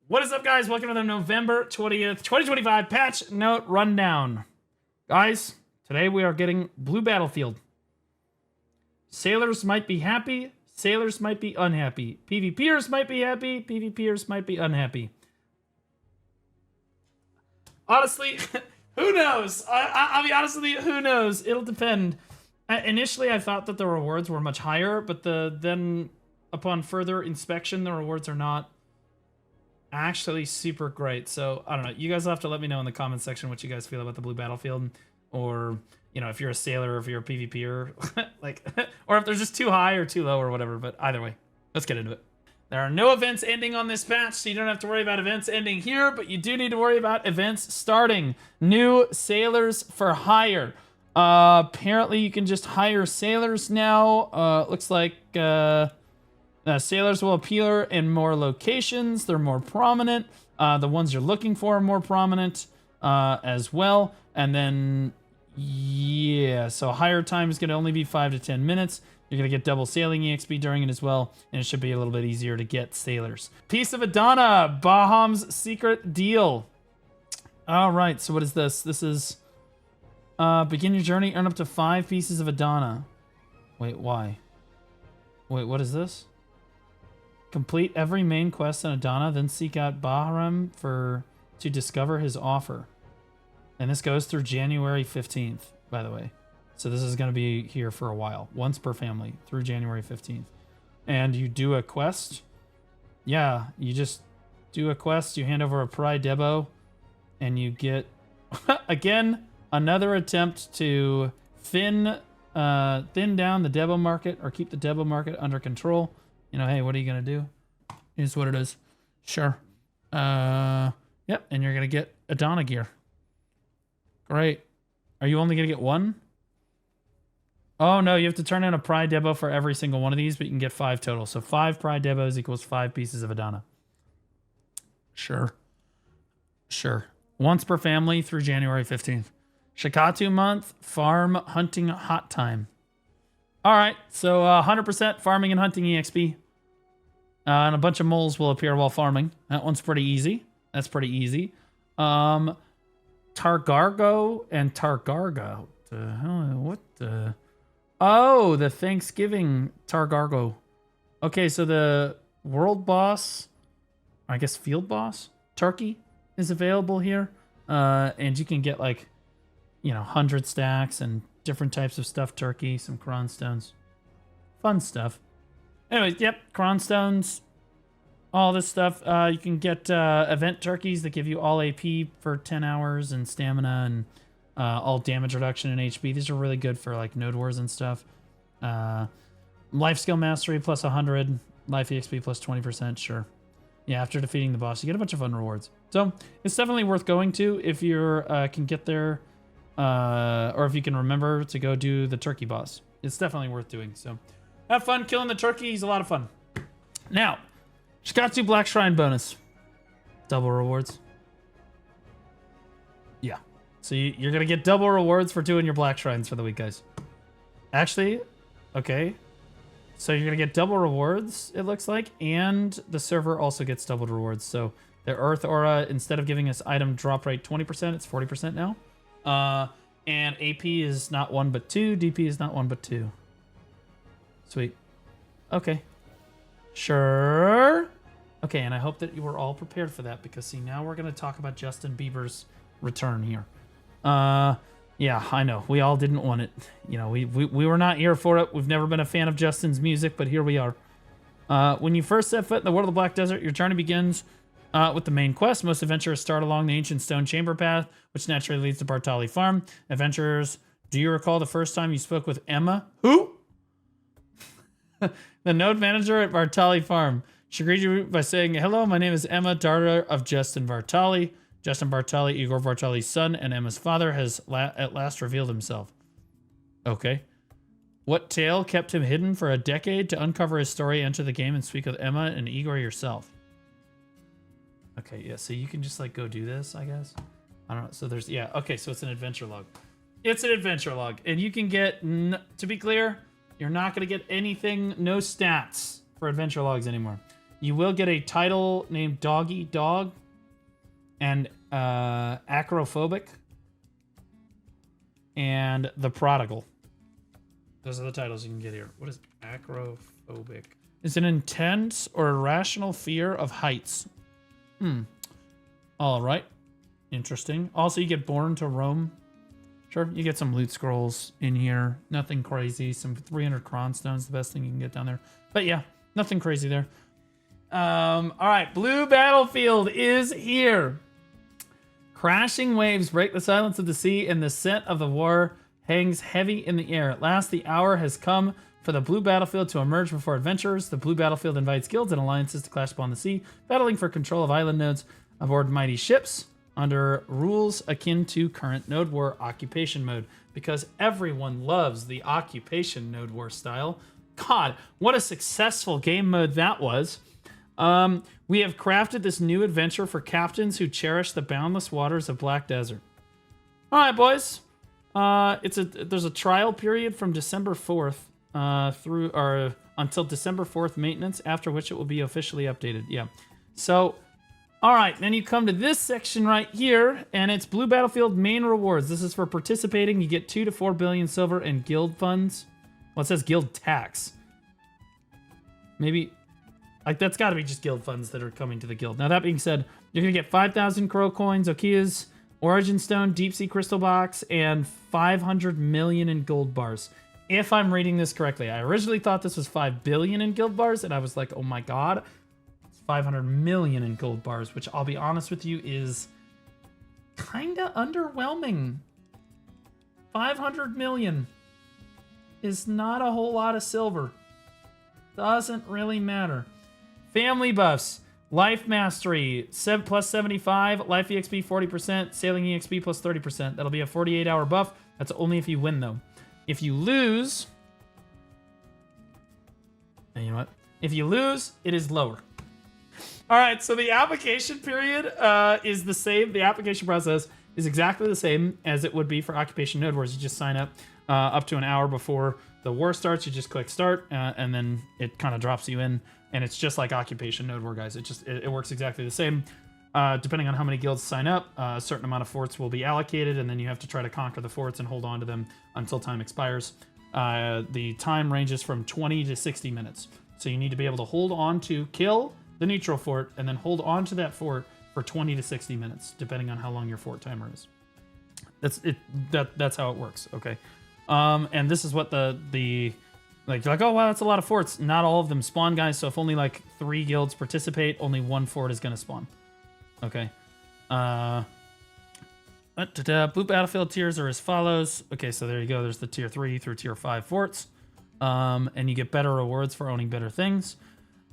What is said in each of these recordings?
What is up, guys? Welcome to the November 20th, 2025 patch note rundown. Guys, today we are getting Blue Battlefield. Sailors might be happy, sailors might be unhappy. PvPers might be happy, PvPers might be unhappy. Honestly, who knows? I'll be honest with you, who knows? It'll depend. Initially, I thought that the rewards were much higher, but then upon further inspection, the rewards are not actually super great. So I don't know, you guys will have to let me know in the comment section what you guys feel about the Blue Battlefield, or you know, if you're a sailor or if you're a PvPer, like, or if they're just too high or too low or whatever. But either way, let's get into it. There are no events ending on this patch, so you don't have to worry about events ending here, but you do need to worry about events starting. New sailors for hire. Apparently you can just hire sailors now. Looks like sailors will appear in more locations. They're more prominent. The ones you're looking for are more prominent as well. And then, yeah, so hire time is going to only be 5 to 10 minutes. You're going to get double sailing EXP during it as well, and it should be a little bit easier to get sailors. Piece of Edana, Bahram's secret deal. All right, so what is this? This is begin your journey, earn up to 5 pieces of Edana. Wait, why? Wait, what is this? Complete every main quest in Edana, then seek out Bahram to discover his offer. And this goes through January 15th, by the way. So this is going to be here for a while. Once per family through January 15th. And you do a quest. Yeah, you just do a quest. You hand over a Pride Debo. And you get, again, another attempt to thin down the Debo market, or keep the Debo market under control. You know, hey, what are you going to do? Is what it is. Sure. Yep, and you're going to get Edana gear. Great. Are you only going to get one? Oh, no, you have to turn in a Pride Debo for every single one of these, but you can get 5 total. So 5 Pride Debos equals 5 pieces of Edana. Sure. Sure. Once per family through January 15th. Shakatu month, farm hunting hot time. All right, so 100% farming and hunting EXP. And a bunch of moles will appear while farming. That one's pretty easy. That's pretty easy. Targargo and Targarga. What the? Oh, the Thanksgiving Targargo. Okay, so the world boss, I guess field boss, turkey is available here. And you can get like, 100 stacks and different types of stuffed turkey, some cron stones. Fun stuff. Anyways, yep, cron stones, all this stuff. You can get event turkeys that give you all AP for 10 hours and stamina and all damage reduction and HP. These are really good for like node wars and stuff. Life skill mastery plus 100, life EXP plus 20%, sure. Yeah, after defeating the boss, you get a bunch of fun rewards. So it's definitely worth going to if you can get there. Or if you can remember to go do the turkey boss. It's definitely worth doing. So have fun killing the turkey. He's a lot of fun. Now, Shakatu Black Shrine bonus. Double rewards. Yeah. So you're going to get double rewards for doing your Black Shrines for the week, guys. Actually, okay. So you're going to get double rewards, it looks like. And the server also gets double rewards. So the Earth Aura, instead of giving us item drop rate 20%, it's 40% now. And AP is not 1 but 2. DP is not 1 but 2. Sweet. Okay. Sure. Okay, and I hope that you were all prepared for that, because see, now we're going to talk about Justin Bieber's return here. Yeah, I know. We all didn't want it. We were not here for it. We've never been a fan of Justin's music, but here we are. When you first set foot in the World of the Black Desert, your journey begins with the main quest. Most adventurers start along the ancient stone chamber path, which naturally leads to Bartali farm. Adventurers, do you recall the first time you spoke with Emma? Who? The node manager at Bartali farm. She greeted you by saying, "Hello, my name is Emma, daughter of Justin Bartali. Justin Bartali, Igor Bartali's son, and Emma's father, has at last revealed himself." Okay. What tale kept him hidden for a decade? To uncover his story, enter the game and speak with Emma and Igor yourself. Okay, yeah, so you can just like go do this, I guess. I don't know. So there's, yeah, okay, so it's an adventure log. It's an adventure log, and you can get, to be clear, you're not going to get anything, no stats for adventure logs anymore. You will get a title named Doggy Dog and Acrophobic and The Prodigal. Those are the titles you can get here. What is acrophobic? Is an intense or irrational fear of heights. All right. Interesting. Also, you get Born to Roam. Sure, you get some loot scrolls in here. Nothing crazy. Some 300 cron stones, the best thing you can get down there. But yeah, nothing crazy there. All right, Blue Battlefield is here. Crashing waves break the silence of the sea, and the scent of the war hangs heavy in the air. At last, the hour has come for the Blue Battlefield to emerge before adventurers. The Blue Battlefield invites guilds and alliances to clash upon the sea, battling for control of island nodes aboard mighty ships under rules akin to current Node War occupation mode, because everyone loves the occupation Node War style. God, what a successful game mode that was. We have crafted this new adventure for captains who cherish the boundless waters of Black Desert. All right, boys. There's a trial period from December 4th until December 4th maintenance, after which it will be officially updated. Yeah. So, all right, then you come to this section right here, and it's Blue Battlefield main rewards. This is for participating. You get 2 to 4 billion silver and guild funds. Well, it says guild tax. Maybe, like, that's got to be just guild funds that are coming to the guild. Now, that being said, you're going to get 5,000 Crow coins, Okias, Origin Stone, Deep Sea Crystal Box, and 500 million in gold bars. If I'm reading this correctly, I originally thought this was 5 billion in guild bars, and I was like, oh my god. 500 million in gold bars, which I'll be honest with you is kind of underwhelming. 500 million is not a whole lot of silver. Doesn't really matter. Family buffs. Life Mastery, plus 75. Life EXP, 40%. Sailing EXP, plus 30%. That'll be a 48-hour buff. That's only if you win, though. If you lose... And you know what? If you lose, it is lower. All right, so the application period is the same. The application process is exactly the same as it would be for Occupation Node Wars. You just sign up to an hour before the war starts. You just click start, and then it kind of drops you in. And it's just like Occupation Node War, guys. It works exactly the same. Depending on how many guilds sign up, a certain amount of forts will be allocated, and then you have to try to conquer the forts and hold on to them until time expires. The time ranges from 20 to 60 minutes. So you need to be able to hold on to kill the neutral fort, and then hold on to that fort for 20 to 60 minutes, depending on how long your fort timer is. That's how it works, okay? And this is what the like, you're like, oh wow, that's a lot of forts. Not all of them spawn, guys, so if only like 3 guilds participate, only 1 fort is gonna spawn. Okay. Blue Battlefield tiers are as follows. Okay, so there you go. There's the tier 3 through tier 5 forts. And you get better rewards for owning better things.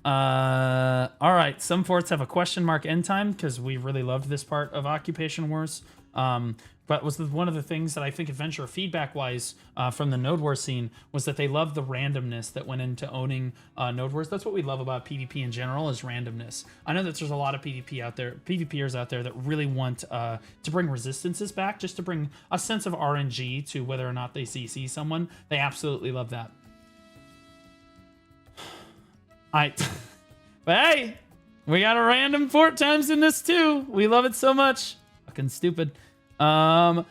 All right, some forts have a question mark end time because we really loved this part of Occupation Wars. But was one of the things that I think adventure feedback wise from the Node Wars scene was that they loved the randomness that went into owning Node Wars. That's what we love about PvP in general is randomness. I know that there's a lot of PvPers out there that really want to bring resistances back, just to bring a sense of RNG to whether or not they CC someone. They absolutely love that. But hey, we got a random fort times in this too. We love it so much. Fucking stupid. All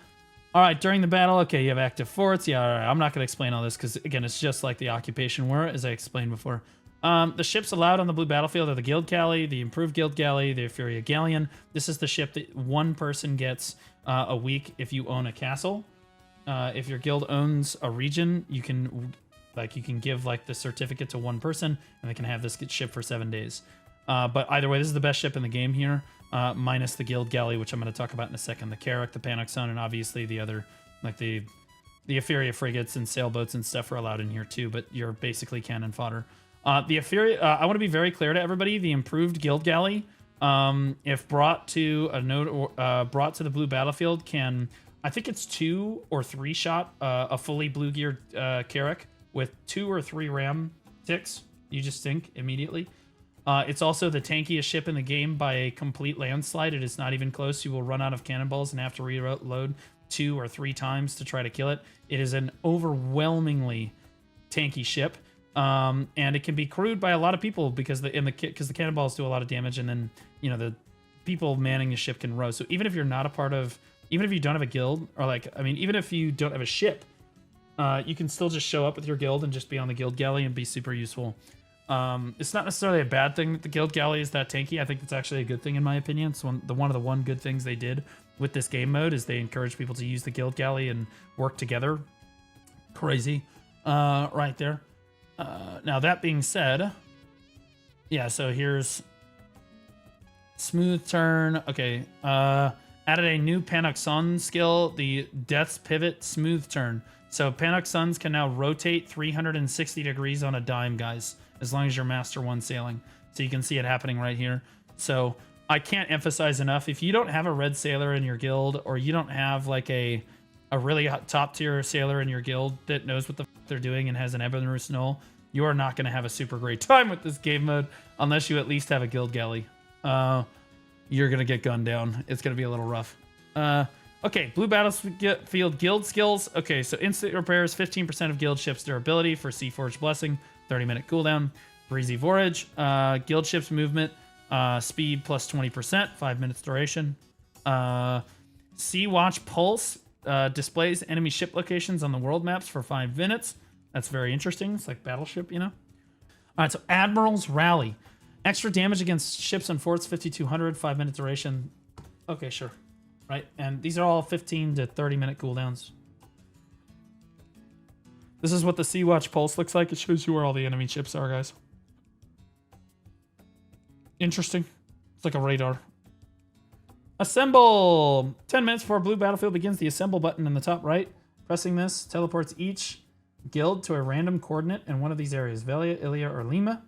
right, during the battle, okay, you have active forts. Yeah, all right, I'm not going to explain all this because, again, it's just like the Occupation War, as I explained before. The ships allowed on the Blue Battlefield are the Guild Galley, the Improved Guild Galley, the Fury Galleon. This is the ship that one person gets a week if you own a castle. If your guild owns a region, you can give like the certificate to one person, and they can have this ship for 7 days. But either way, this is the best ship in the game here, minus the Guild Galley, which I'm going to talk about in a second. The Carrack, the Panic Sun, and obviously the other, like the Euphoria frigates and sailboats and stuff are allowed in here too. But you're basically cannon fodder. The Euphoria, I want to be very clear to everybody. The Improved Guild Galley, if brought to a node, brought to the Blue Battlefield, can, I think it's 2 or 3 shot a fully blue geared Carrack with 2 or 3 ram ticks. You just sink immediately. It's also the tankiest ship in the game by a complete landslide. It is not even close. You will run out of cannonballs and have to reload 2 or 3 times to try to kill it. It is an overwhelmingly tanky ship. And it can be crewed by a lot of people because the cannonballs do a lot of damage, and then the people manning the ship can row. So even if you're not a part of, even if you don't have a guild, or even if you don't have a ship, you can still just show up with your guild and just be on the guild galley and be super useful. It's not necessarily a bad thing that the guild galley is that tanky. I think it's actually a good thing in my opinion. So one of the good things they did with this game mode is they encourage people to use the guild galley and work together. Crazy, right there. Now that being said, yeah. So here's smooth turn. Okay. Added a new Panoxon skill, the Death's Pivot Smooth Turn. So Panoxons can now rotate 360 degrees on a dime, guys, as long as you're Master 1 sailing. So you can see it happening right here. So I can't emphasize enough, if you don't have a red sailor in your guild, or you don't have like a really top tier sailor in your guild that knows what the fuck they're doing and has an Eberner's Null, you are not going to have a super great time with this game mode unless you at least have a guild galley. You're going to get gunned down. It's going to be a little rough. Okay, Blue Battlefield Guild skills. Okay, so instant repairs, 15% of guild ships' durability for Seaforge Blessing, 30-minute cooldown. Breezy Voyage, guild ships movement, speed plus 20%, 5 minutes duration. Sea Watch Pulse displays enemy ship locations on the world maps for 5 minutes. That's very interesting. It's like Battleship, All right, so Admiral's Rally. Extra damage against ships and forts, 5,200, 5-minute duration. Okay, sure. Right, and these are all 15 to 30-minute cooldowns. This is what the Sea Watch Pulse looks like. It shows you where all the enemy ships are, guys. Interesting. It's like a radar. Assemble! 10 minutes before Blue Battlefield begins, the Assemble button in the top right. Pressing this teleports each guild to a random coordinate in one of these areas. Velia, Ilia, or Lima.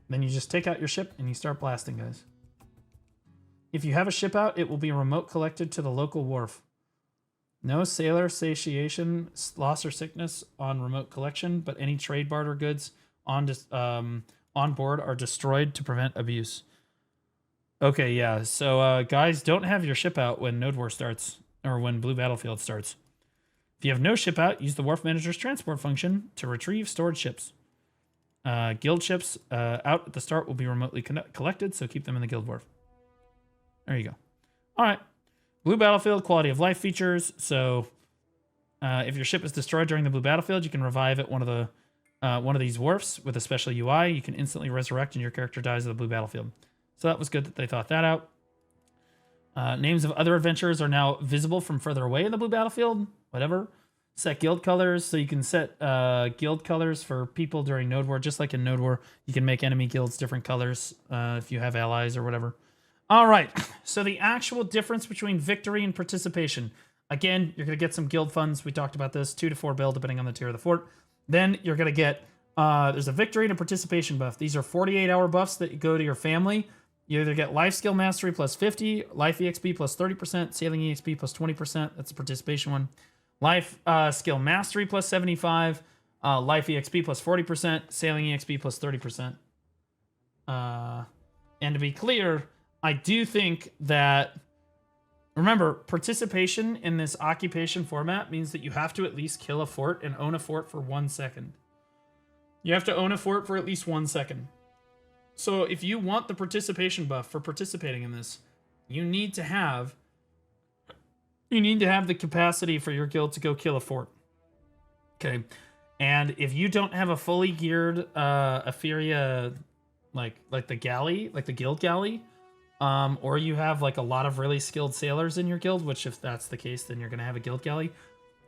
Then you just take out your ship and you start blasting, guys. If you have a ship out, it will be remote collected to the local wharf. No sailor satiation, loss, or sickness on remote collection, but any trade barter goods on board are destroyed to prevent abuse. Okay, yeah. So, guys, don't have your ship out when Node War starts, or when Blue Battlefield starts. If you have no ship out, use the Wharf Manager's transport function to retrieve stored ships. Guild ships out at the start will be remotely collected, so keep them in the guild wharf. There you go. All right. Blue Battlefield quality of life features. So if your ship is destroyed during the Blue Battlefield, you can revive at one of these wharfs with a special UI. You can instantly resurrect and your character dies at the Blue Battlefield. So that was good that they thought that out. Names of other adventurers are now visible from further away in the Blue Battlefield. Whatever. Set guild colors. So you can set guild colors for people during Node War. Just like in Node War, you can make enemy guilds different colors if you have allies or whatever. All right, so the actual difference between victory and participation. Again, you're going to get some guild funds. We talked about this, 2 to 4 bill, depending on the tier of the fort. Then you're going to get, there's a victory and a participation buff. These are 48-hour buffs that go to your family. You either get life skill mastery plus 50, life EXP plus 30%, sailing EXP plus 20%. That's the participation one. Life skill mastery plus 75, life EXP plus 40%, sailing EXP plus 30%. And to be clear, I do think that, remember, participation in this occupation format means that you have to at least kill a fort and own a fort for 1 second. You have to own a fort for at least 1 second. So if you want the participation buff for participating in this, you need to have the capacity for your guild to go kill a fort. Okay. And if you don't have a fully geared Etheria, like the galley, like the guild galley, or you have like a lot of really skilled sailors in your guild, which if that's the case, then you're going to have a guild galley.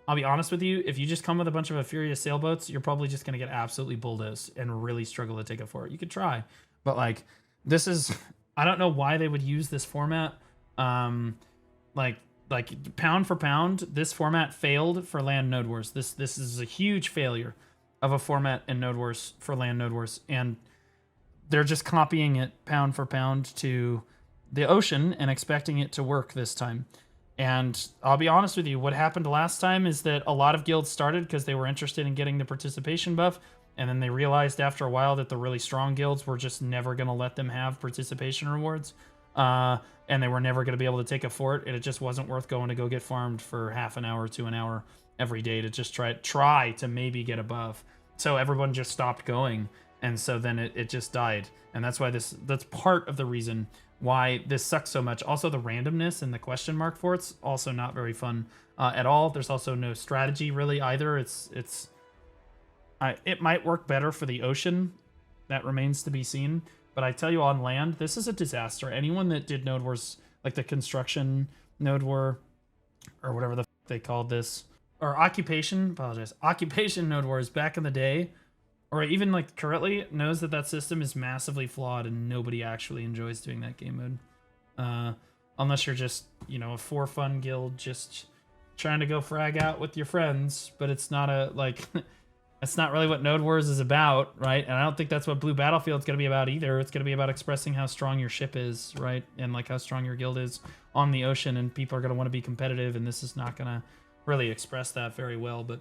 I'll be honest with you, if you just come with a bunch of Etheria sailboats, you're probably just going to get absolutely bulldozed and really struggle to take a fort. You could try, but like, this is, I don't know why they would use this format. Like pound for pound, this format failed for land Node Wars. This is a huge failure of a format in Node Wars for land Node Wars, and they're just copying it pound for pound to the ocean and expecting it to work this time. And I'll be honest with you, what happened last time is that a lot of guilds started because they were interested in getting the participation buff, and then they realized after a while that the really strong guilds were just never going to let them have participation rewards, and they were never going to be able to take a fort, and it just wasn't worth going to go get farmed for half an hour to an hour every day to just try to maybe get a buff. So everyone just stopped going, and so then it just died. And that's why that's part of the reason why this sucks so much. Also, the randomness and the question mark for it's also not very fun at all. There's also no strategy really either. It might work better for the ocean. That remains to be seen. But I tell you, on land, this is a disaster. Anyone that did Node Wars, like the construction Node War, or whatever the fuck they called this, or occupation Node Wars back in the day, or even like currently, knows that system is massively flawed and nobody actually enjoys doing that game mode. Unless you're just, a for fun guild just trying to go frag out with your friends, but it's not that's not really what Node Wars is about, right? And I don't think that's what Blue Battlefield's going to be about either. It's going to be about expressing how strong your ship is, right? And like how strong your guild is on the ocean, and people are going to want to be competitive, and this is not going to really express that very well. But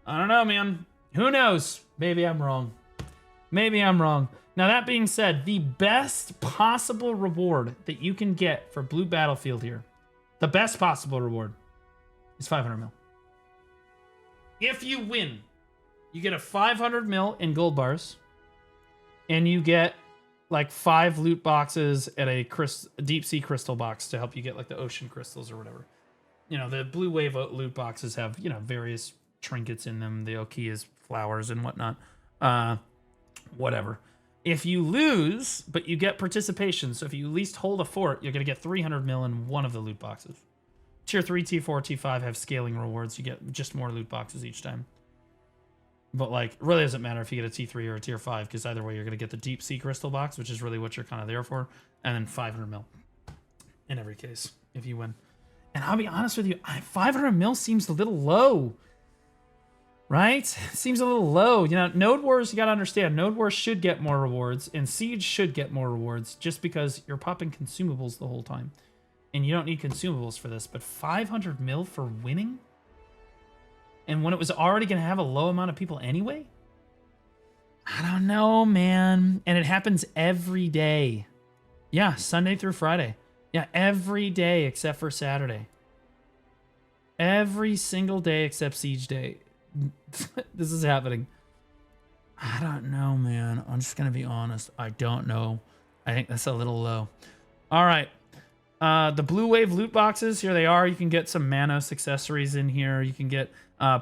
I don't know, man. Who knows? Maybe I'm wrong. Maybe I'm wrong. Now, that being said, the best possible reward that you can get for Blue Battlefield here, the best possible reward is 500 mil. If you win, you get a 500 mil in gold bars, and you get like 5 loot boxes and a deep sea crystal box to help you get like the ocean crystals or whatever. The blue wave loot boxes have, various trinkets in them. The Okia's flowers and whatnot. Whatever. If you lose, but you get participation, so if you at least hold a fort, you're going to get 300 mil in one of the loot boxes. Tier 3, T4, T5 have scaling rewards. You get just more loot boxes each time. But, it really doesn't matter if you get a T3 or a Tier 5, because either way, you're going to get the Deep Sea Crystal box, which is really what you're kind of there for, and then 500 mil in every case, if you win. And I'll be honest with you, 500 mil seems a little low, right? Seems a little low. Node Wars, you got to understand, Node Wars should get more rewards, and Siege should get more rewards, just because you're popping consumables the whole time. And you don't need consumables for this, but 500 mil for winning? And when it was already going to have a low amount of people anyway? I don't know, man. And it happens every day. Yeah, Sunday through Friday. Yeah, every day except for Saturday. Every single day except Siege Day. This is happening. I don't know, man. I'm just going to be honest. I don't know. I think that's a little low. All right. The Blue Wave loot boxes, here they are. You can get some Manos accessories in here. You can get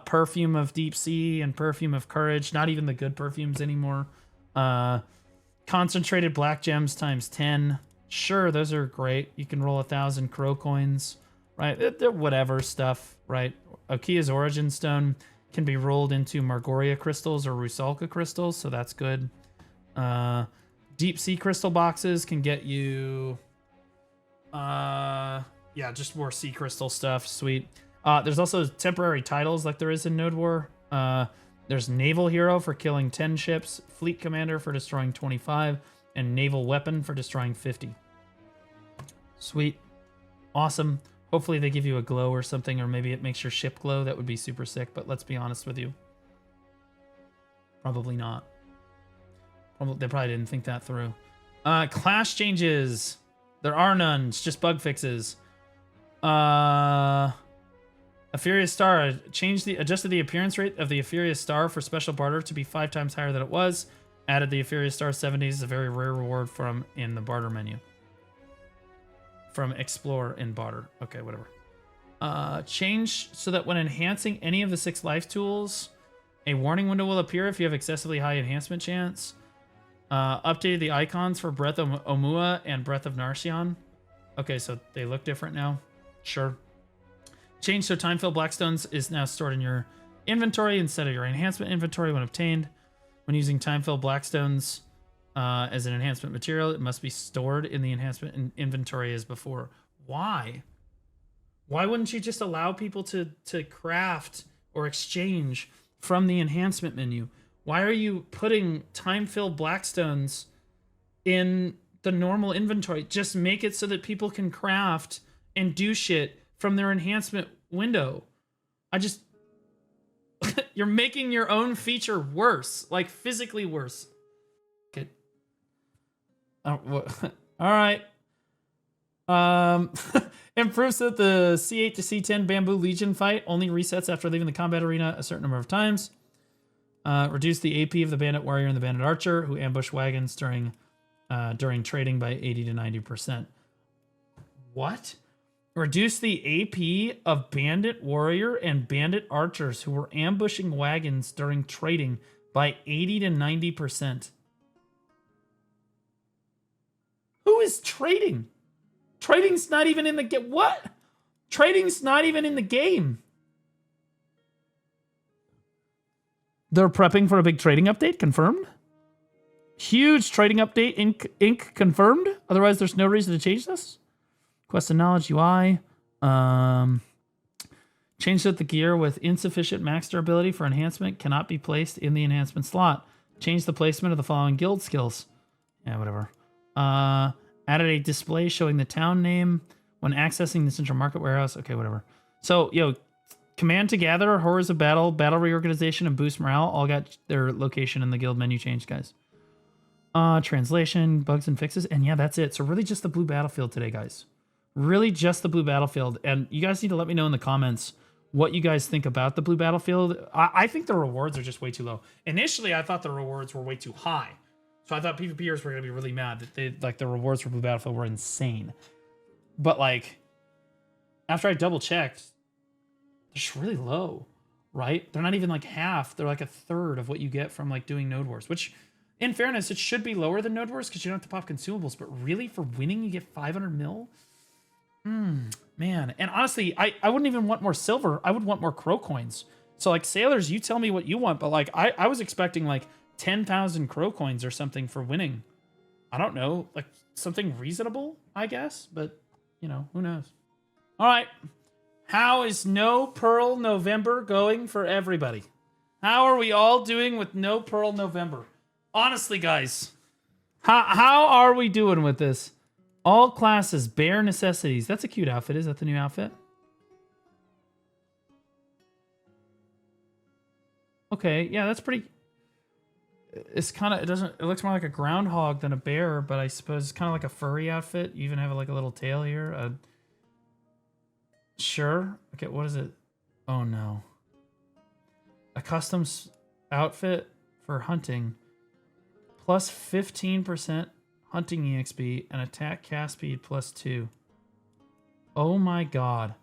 Perfume of Deep Sea and Perfume of Courage. Not even the good perfumes anymore. Concentrated Black Gems times 10. Sure, those are great. You can roll 1,000 Crow Coins, right? They're whatever stuff, right? Okia's Origin Stone can be rolled into Margoria Crystals or Rusalka Crystals, so that's good. Deep Sea Crystal boxes can get you... yeah, just more sea crystal stuff. Sweet. There's also temporary titles like there is in Node War. There's Naval Hero for killing 10 ships, Fleet Commander for destroying 25, and Naval Weapon for destroying 50. Sweet. Awesome. Hopefully they give you a glow or something, or maybe it makes your ship glow. That would be super sick, but let's be honest with you. Probably not. They probably didn't think that through. Class changes. There are none. It's just bug fixes. A Furious Star adjusted the appearance rate of the Furious Star for special barter to be 5 times higher than it was. Added the Furious Star 70s, a very rare reward from in the barter menu. From Explore in barter. Okay, whatever. Change so that when enhancing any of the 6 life tools, a warning window will appear if you have excessively high enhancement chance. Updated the icons for Breath of Omua and Breath of Narcion. Okay, so they look different now. Sure. Change so time-filled Blackstones is now stored in your inventory instead of your enhancement inventory when obtained. When using time-filled Blackstones as an enhancement material, it must be stored in the enhancement inventory as before. Why? Why wouldn't you just allow people to craft or exchange from the enhancement menu? Why are you putting time-filled Blackstones in the normal inventory? Just make it so that people can craft and do shit from their enhancement window. You're making your own feature worse, like physically worse. Okay. All right. Improves that the C8 to C10 Bamboo Legion fight only resets after leaving the combat arena a certain number of times. Reduce the AP of the bandit warrior and the bandit archer who ambush wagons during trading by 80 to 90%. What? Reduce the AP of bandit warrior and bandit archers who were ambushing wagons during trading by 80 to 90%. Who is trading? Trading's not even in the game. What? Trading's not even in the game. They're prepping for a big trading update, confirmed. Huge trading update, Inc. confirmed. Otherwise, there's no reason to change this. Quest and knowledge UI. Change out the gear with insufficient max durability for enhancement cannot be placed in the enhancement slot. Change the placement of the following guild skills. Yeah, whatever. Added a display showing the town name when accessing the central market warehouse. Okay, whatever. So, command to gather, horrors of battle, battle reorganization, and boost morale all got their location in the guild menu changed, guys. Translation, bugs and fixes, and yeah, that's it. So really just the blue battlefield today, guys. Really just the blue battlefield. And you guys need to let me know in the comments what you guys think about the blue battlefield. I think the rewards are just way too low. Initially, I thought the rewards were way too high. So I thought PvPers were going to be really mad that the rewards for blue battlefield were insane. But after I double checked, they're just really low, right? They're not even half. They're a third of what you get from doing Node Wars, which in fairness, it should be lower than Node Wars because you don't have to pop consumables, but really for winning, you get 500 mil? Man. And honestly, I wouldn't even want more silver. I would want more crow coins. So sailors, you tell me what you want, but I was expecting 10,000 crow coins or something for winning. I don't know, something reasonable, I guess, but who knows? All right. How is No Pearl November going for everybody? How are we all doing with No Pearl November? Honestly, guys, how are we doing with this? All classes, bare necessities. That's a cute outfit. Is that the new outfit? Okay, yeah, that's pretty... It's kind of... It looks more like a groundhog than a bear, but I suppose it's kind of like a furry outfit. You even have a little tail here. Sure. Okay, what is it? Oh, no. A custom outfit for hunting. Plus 15% hunting EXP and attack cast speed plus 2. Oh my god.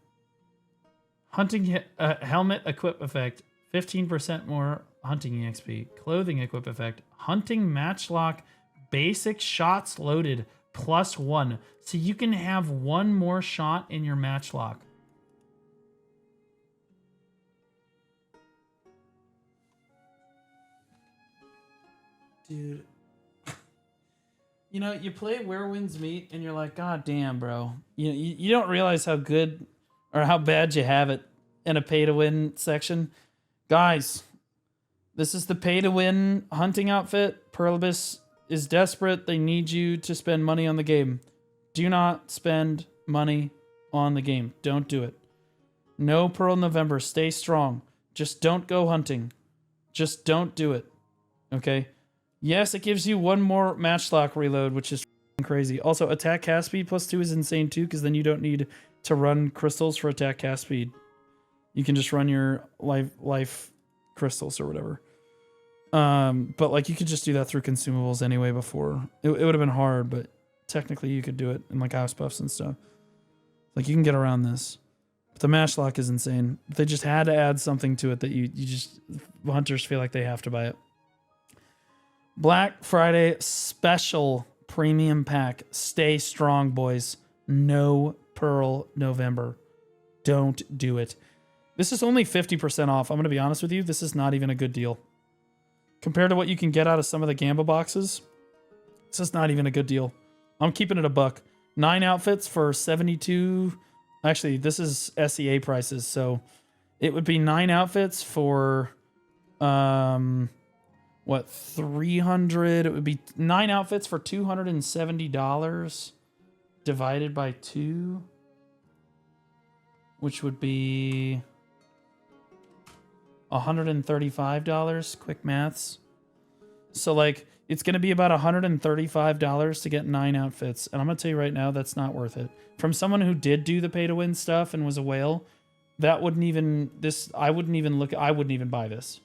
Hunting helmet equip effect. 15% more hunting EXP. Clothing equip effect. Hunting matchlock basic shots loaded plus 1. So you can have one more shot in your matchlock. Dude. You play Where Winds Meet and you're like, God damn, bro. You don't realize how good or how bad you have it in a pay-to-win section. Guys, this is the pay-to-win hunting outfit. Perlibus is desperate. They need you to spend money on the game. Do not spend money on the game. Don't do it. No Pearl November. Stay strong. Just don't go hunting. Just don't do it. Okay? Yes, it gives you one more matchlock reload, which is crazy. Also, attack cast speed plus 2 is insane too, because then you don't need to run crystals for attack cast speed. You can just run your life crystals or whatever. But you could just do that through consumables anyway before. It would have been hard, but technically you could do it in house buffs and stuff. You can get around this. But the matchlock is insane. They just had to add something to it that you just... Hunters feel like they have to buy it. Black Friday special premium pack. Stay strong, boys. No Pearl November. Don't do it. This is only 50% off. I'm going to be honest with you. This is not even a good deal. Compared to what you can get out of some of the Gamba boxes, this is not even a good deal. I'm keeping it a buck. 9 outfits for 72. Actually, this is SEA prices. So it would be 9 outfits for... what, 300? It would be 9 outfits for $270 divided by 2, which would be $135. Quick maths. So it's going to be about $135 to get 9 outfits. And I'm going to tell you right now, that's not worth it. From someone who did do the pay to win stuff and was a whale, that wouldn't even, I wouldn't even buy this.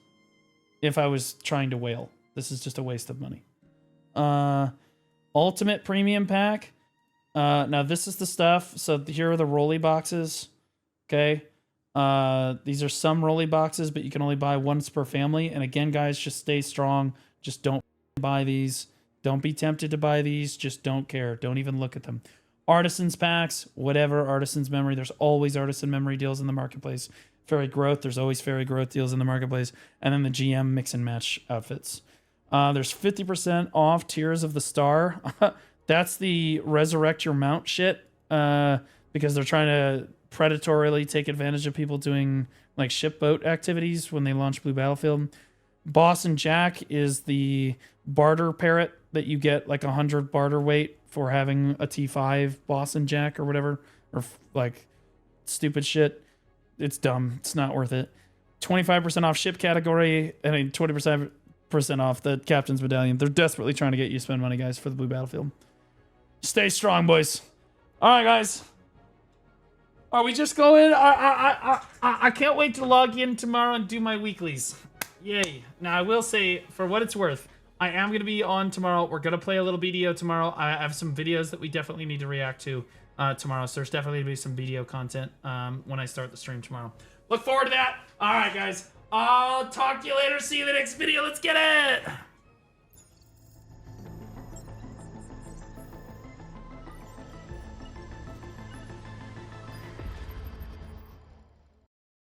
if I was trying to whale. This is just a waste of money. Ultimate premium pack. Now this is the stuff. So here are the rolly boxes. Okay. These are some rolly boxes, but you can only buy once per family. And again, guys, just stay strong. Just don't buy these. Don't be tempted to buy these. Just don't care. Don't even look at them. Artisans packs, whatever. Artisans memory. There's always artisan memory deals in the marketplace. Fairy growth. There's always fairy growth deals in the marketplace. And then the GM mix and match outfits. There's 50% off Tears of the Star. That's the resurrect your mount shit. Because they're trying to predatorily take advantage of people doing like ship boat activities when they launch Blue Battlefield. Boss and Jack is the barter parrot that you get like 100 barter weight for having a T5 Boss and Jack or whatever, or like stupid shit. It's dumb. It's not worth it. 25% off ship category. 20% off the Captain's Medallion. They're desperately trying to get you to spend money, guys, for the Blue Battlefield. Stay strong, boys. All right, guys. Are we just going? I can't wait to log in tomorrow and do my weeklies. Yay. Now, I will say, for what it's worth, I am going to be on tomorrow. We're going to play a little BDO tomorrow. I have some videos that we definitely need to react to tomorrow. So there's definitely going to be some BDO content when I start the stream tomorrow. Look forward to that. All right, guys. I'll talk to you later. See you in the next video. Let's get it.